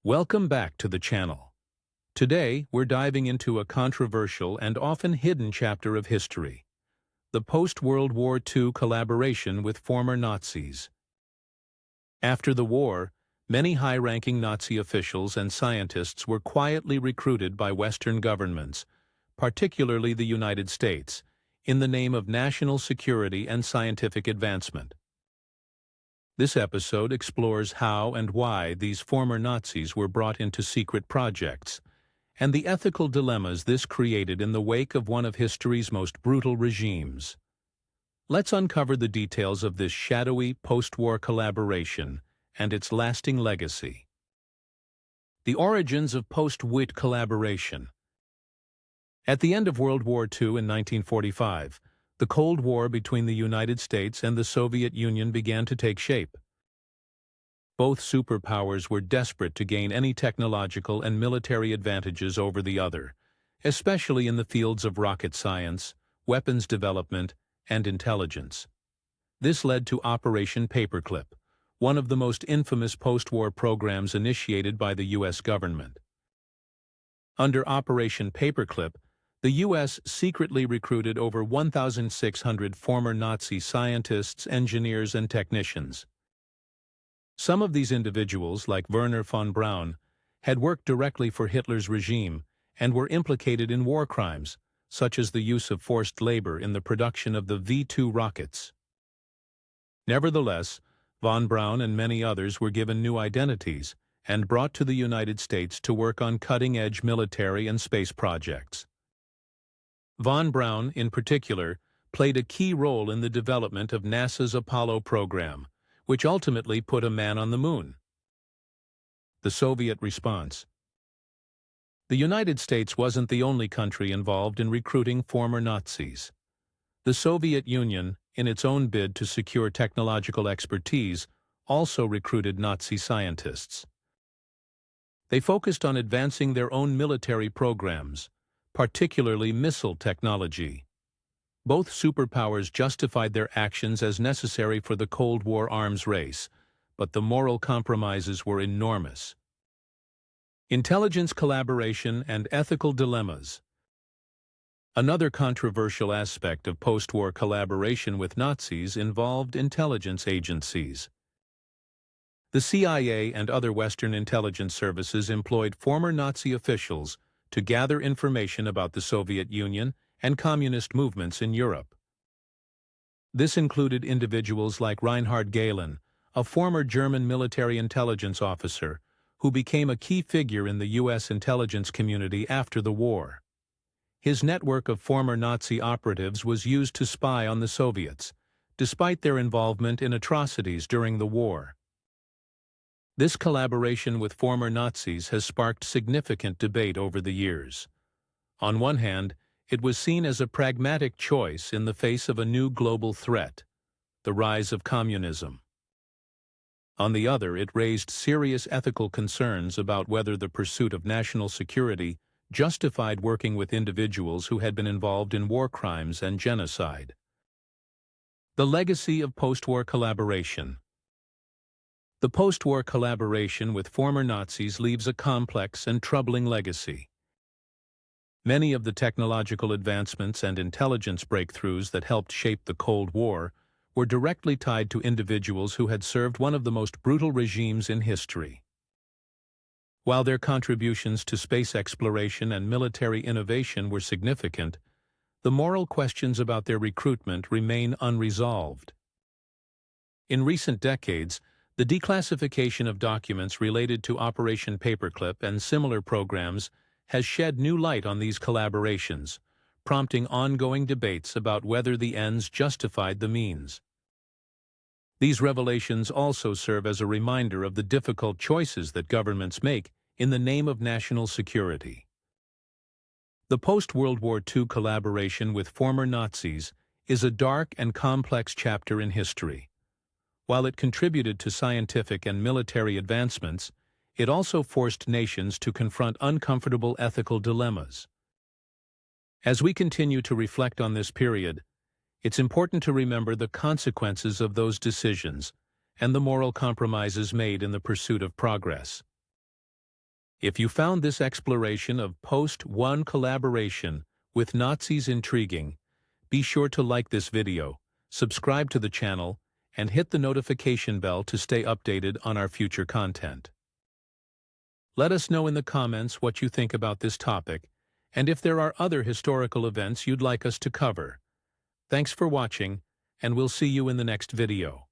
Welcome back to the channel. Today, we're diving into a controversial and often hidden chapter of history, the post-World War II collaboration with former Nazis. After the war, many high-ranking Nazi officials and scientists were quietly recruited by Western governments, particularly the United States, in the name of national security and scientific advancement. This episode explores how and why these former Nazis were brought into secret projects, and the ethical dilemmas this created in the wake of one of history's most brutal regimes. Let's uncover the details of this shadowy post-war collaboration and its lasting legacy. The origins of post-WWII collaboration. At the end of World War II in 1945, the Cold War between the United States and the Soviet Union began to take shape. Both superpowers were desperate to gain any technological and military advantages over the other, especially in the fields of rocket science, weapons development, and intelligence. This led to Operation Paperclip, one of the most infamous post-war programs initiated by the U.S. government. Under Operation Paperclip, the U.S. secretly recruited over 1,600 former Nazi scientists, engineers, and technicians. Some of these individuals, like Wernher von Braun, had worked directly for Hitler's regime and were implicated in war crimes, such as the use of forced labor in the production of the V-2 rockets. Nevertheless, von Braun and many others were given new identities and brought to the United States to work on cutting-edge military and space projects. Von Braun, in particular, played a key role in the development of NASA's Apollo program, which ultimately put a man on the moon. The Soviet response. The United States wasn't the only country involved in recruiting former Nazis. The Soviet Union, in its own bid to secure technological expertise, also recruited Nazi scientists. They focused on advancing their own military programs, particularly missile technology. Both superpowers justified their actions as necessary for the Cold War arms race, but the moral compromises were enormous. Intelligence collaboration and ethical dilemmas. Another controversial aspect of post-war collaboration with Nazis involved intelligence agencies. The CIA and other Western intelligence services employed former Nazi officials to gather information about the Soviet Union and communist movements in Europe. This included individuals like Reinhard Gehlen, a former German military intelligence officer who became a key figure in the U.S. intelligence community after the war. His network of former Nazi operatives was used to spy on the Soviets, despite their involvement in atrocities during the war. This collaboration with former Nazis has sparked significant debate over the years. On one hand, it was seen as a pragmatic choice in the face of a new global threat, the rise of communism. On the other, it raised serious ethical concerns about whether the pursuit of national security justified working with individuals who had been involved in war crimes and genocide. The legacy of post-war collaboration. The post-war collaboration with former Nazis leaves a complex and troubling legacy. Many of the technological advancements and intelligence breakthroughs that helped shape the Cold War were directly tied to individuals who had served one of the most brutal regimes in history. While their contributions to space exploration and military innovation were significant, the moral questions about their recruitment remain unresolved. In recent decades, the declassification of documents related to Operation Paperclip and similar programs has shed new light on these collaborations, prompting ongoing debates about whether the ends justified the means. These revelations also serve as a reminder of the difficult choices that governments make in the name of national security. The post-World War II collaboration with former Nazis is a dark and complex chapter in history. While it contributed to scientific and military advancements, it also forced nations to confront uncomfortable ethical dilemmas. As we continue to reflect on this period, it's important to remember the consequences of those decisions and the moral compromises made in the pursuit of progress. If you found this exploration of Post-WWII collaboration with Nazis intriguing, be sure to like this video, subscribe to the channel, and hit the notification bell to stay updated on our future content. Let us know in the comments what you think about this topic, and if there are other historical events you'd like us to cover. Thanks for watching, and we'll see you in the next video.